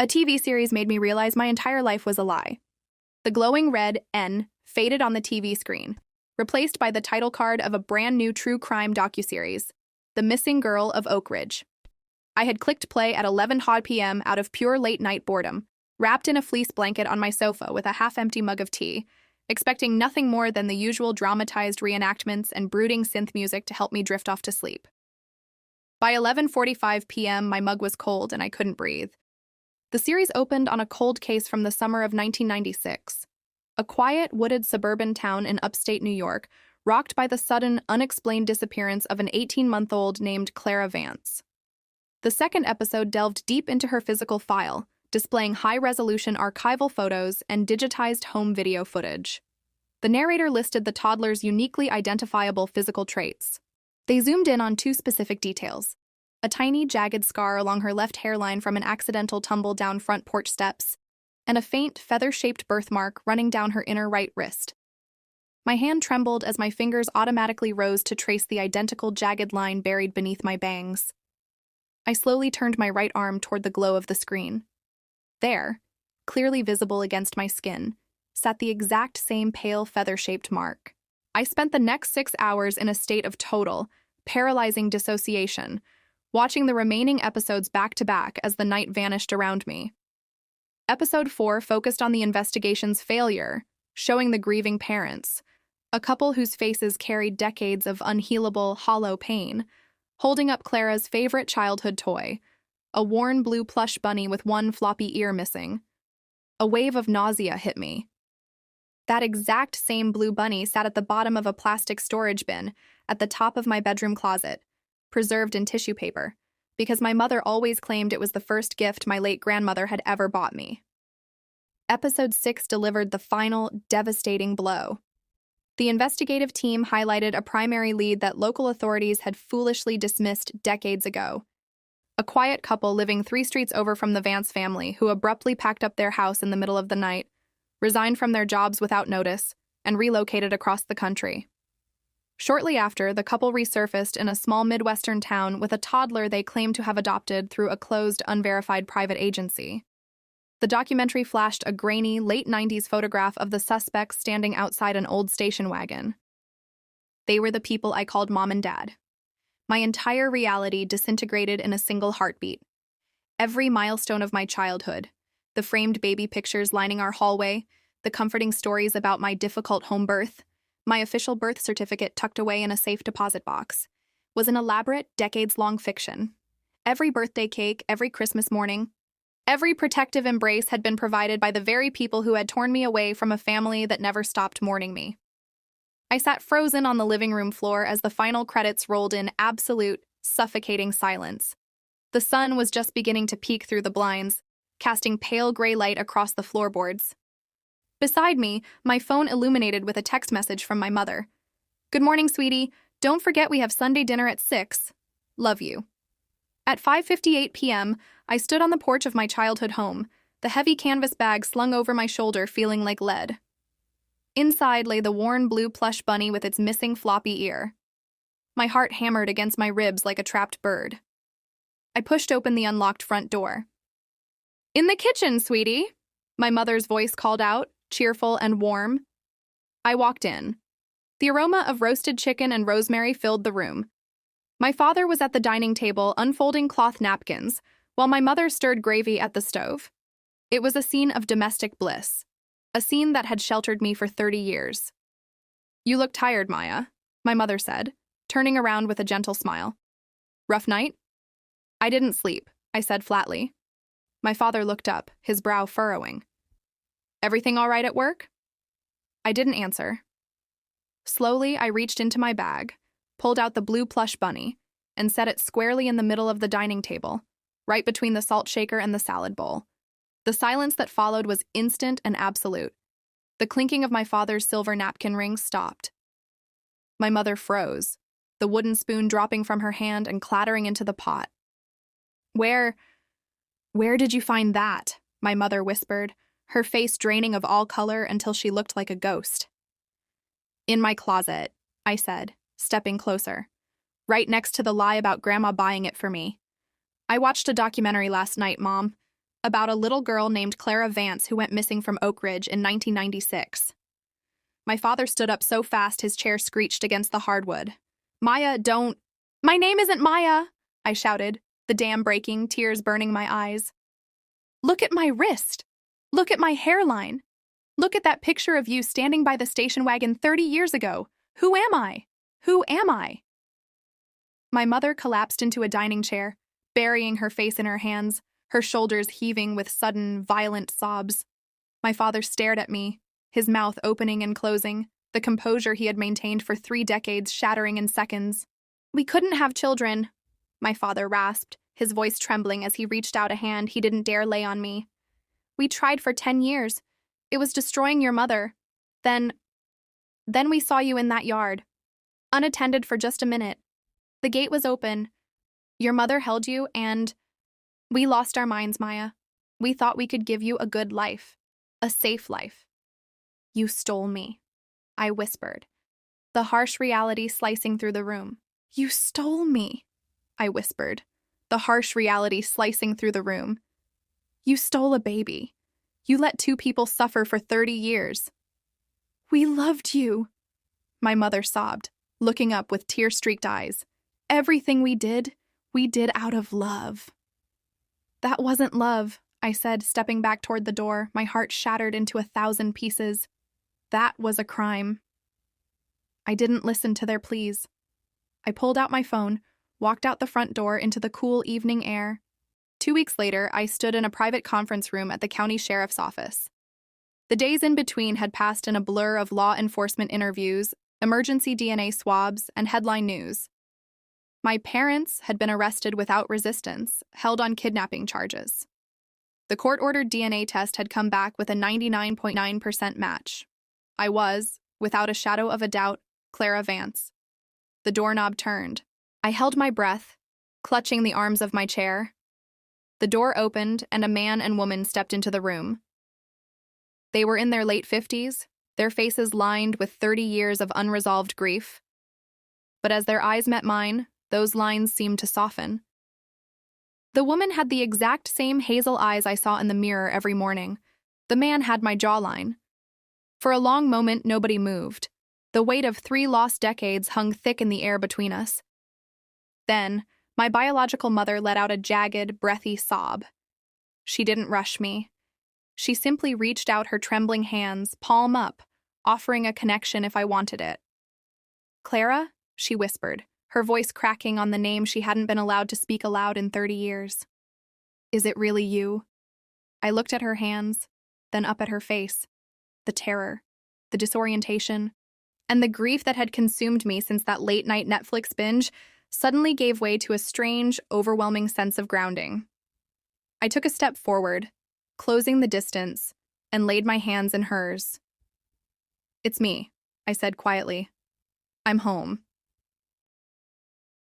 A TV series made me realize my entire life was a lie. The glowing red N faded on the TV screen, replaced by the title card of a brand new true crime docuseries, The Missing Girl of Oak Ridge. I had clicked play at 11 p.m. out of pure late-night boredom, wrapped in a fleece blanket on my sofa with a half-empty mug of tea, expecting nothing more than the usual dramatized reenactments and brooding synth music to help me drift off to sleep. By 11:45 p.m., my mug was cold and I couldn't breathe. The series opened on a cold case from the summer of 1996. A quiet, wooded suburban town in upstate New York, rocked by the sudden, unexplained disappearance of an 18-month-old named Clara Vance. The second episode delved deep into her physical file, displaying high-resolution archival photos and digitized home video footage. The narrator listed the toddler's uniquely identifiable physical traits. They zoomed in on two specific details: a tiny, jagged scar along her left hairline from an accidental tumble down front porch steps, and a faint, feather-shaped birthmark running down her inner right wrist. My hand trembled as my fingers automatically rose to trace the identical jagged line buried beneath my bangs. I slowly turned my right arm toward the glow of the screen. There, clearly visible against my skin, sat the exact same pale feather-shaped mark. I spent the next 6 hours in a state of total, paralyzing dissociation, watching the remaining episodes back-to-back as the night vanished around me. Episode 4 focused on the investigation's failure, showing the grieving parents, a couple whose faces carried decades of unhealable, hollow pain, holding up Clara's favorite childhood toy, a worn blue plush bunny with one floppy ear missing. A wave of nausea hit me. That exact same blue bunny sat at the bottom of a plastic storage bin at the top of my bedroom closet, preserved in tissue paper, because my mother always claimed it was the first gift my late grandmother had ever bought me. Episode 6 delivered the final, devastating blow. The investigative team highlighted a primary lead that local authorities had foolishly dismissed decades ago. A quiet couple living 3 streets over from the Vance family who abruptly packed up their house in the middle of the night, resigned from their jobs without notice, and relocated across the country. Shortly after, the couple resurfaced in a small Midwestern town with a toddler they claimed to have adopted through a closed, unverified private agency. The documentary flashed a grainy, late 90s photograph of the suspects standing outside an old station wagon. They were the people I called Mom and Dad. My entire reality disintegrated in a single heartbeat. Every milestone of my childhood, the framed baby pictures lining our hallway, the comforting stories about my difficult home birth, my official birth certificate tucked away in a safe deposit box, was an elaborate, decades-long fiction. Every birthday cake, every Christmas morning, every protective embrace had been provided by the very people who had torn me away from a family that never stopped mourning me. I sat frozen on the living room floor as the final credits rolled in absolute, suffocating silence. The sun was just beginning to peek through the blinds, casting pale gray light across the floorboards. Beside me, my phone illuminated with a text message from my mother. "Good morning, sweetie. Don't forget we have Sunday dinner at 6. Love you." At 5:58 p.m., I stood on the porch of my childhood home, the heavy canvas bag slung over my shoulder feeling like lead. Inside lay the worn blue plush bunny with its missing floppy ear. My heart hammered against my ribs like a trapped bird. I pushed open the unlocked front door. "In the kitchen, sweetie," my mother's voice called out, cheerful and warm. I walked in. The aroma of roasted chicken and rosemary filled the room. My father was at the dining table unfolding cloth napkins, while my mother stirred gravy at the stove. It was a scene of domestic bliss, a scene that had sheltered me for 30 years. "You look tired, Maya," my mother said, turning around with a gentle smile. "Rough night?" "I didn't sleep," I said flatly. My father looked up, his brow furrowing. "Everything all right at work?" I didn't answer. Slowly, I reached into my bag, pulled out the blue plush bunny, and set it squarely in the middle of the dining table, right between the salt shaker and the salad bowl. The silence that followed was instant and absolute. The clinking of my father's silver napkin rings stopped. My mother froze, the wooden spoon dropping from her hand and clattering into the pot. Where did you find that?" my mother whispered, her face draining of all color until she looked like a ghost. "In my closet," I said, stepping closer, right next to the lie about Grandma buying it for me. "I watched a documentary last night, Mom. about a little girl named Clara Vance who went missing from Oak Ridge in 1996. My father stood up so fast his chair screeched against the hardwood. Maya, don't. My name isn't Maya, I shouted, the dam breaking, tears burning my eyes. Look at my wrist. Look at my hairline. Look at that picture of you standing by the station wagon 30 years ago. Who am I? Who am I? My mother collapsed into a dining chair, burying her face in her hands, her shoulders heaving with sudden, violent sobs. My father stared at me, his mouth opening and closing, the composure he had maintained for 3 decades shattering in seconds. We couldn't have children, my father rasped, his voice trembling as he reached out a hand he didn't dare lay on me. We tried for 10 years. It was destroying your mother. Then we saw you in that yard, unattended for just a minute. The gate was open. Your mother held you, and we lost our minds, Maya. We thought we could give you a good life, a safe life. You stole me, I whispered, the harsh reality slicing through the room. You stole me, I whispered, the harsh reality slicing through the room. You stole a baby. You let 2 people suffer for 30 years. We loved you, my mother sobbed, looking up with tear-streaked eyes. Everything we did out of love. That wasn't love, I said, stepping back toward the door, my heart shattered into 1,000 pieces. That was a crime. I didn't listen to their pleas. I pulled out my phone, walked out the front door into the cool evening air. 2 weeks later, I stood in a private conference room at the county sheriff's office. The days in between had passed in a blur of law enforcement interviews, emergency DNA swabs, and headline news. My parents had been arrested without resistance, held on kidnapping charges. The court-ordered DNA test had come back with a 99.9% match. I was, without a shadow of a doubt, Clara Vance. The doorknob turned. I held my breath, clutching the arms of my chair. The door opened, and a man and woman stepped into the room. They were in their late 50s, their faces lined with 30 years of unresolved grief. But as their eyes met mine, those lines seemed to soften. The woman had the exact same hazel eyes I saw in the mirror every morning. The man had my jawline. For a long moment, nobody moved. The weight of 3 lost decades hung thick in the air between us. Then, my biological mother let out a jagged, breathy sob. She didn't rush me. She simply reached out her trembling hands, palm up, offering a connection if I wanted it. Clara, she whispered, her voice cracking on the name she hadn't been allowed to speak aloud in 30 years. Is it really you? I looked at her hands, then up at her face. The terror, the disorientation, and the grief that had consumed me since that late-night Netflix binge suddenly gave way to a strange, overwhelming sense of grounding. I took a step forward, closing the distance, and laid my hands in hers. It's me, I said quietly. I'm home.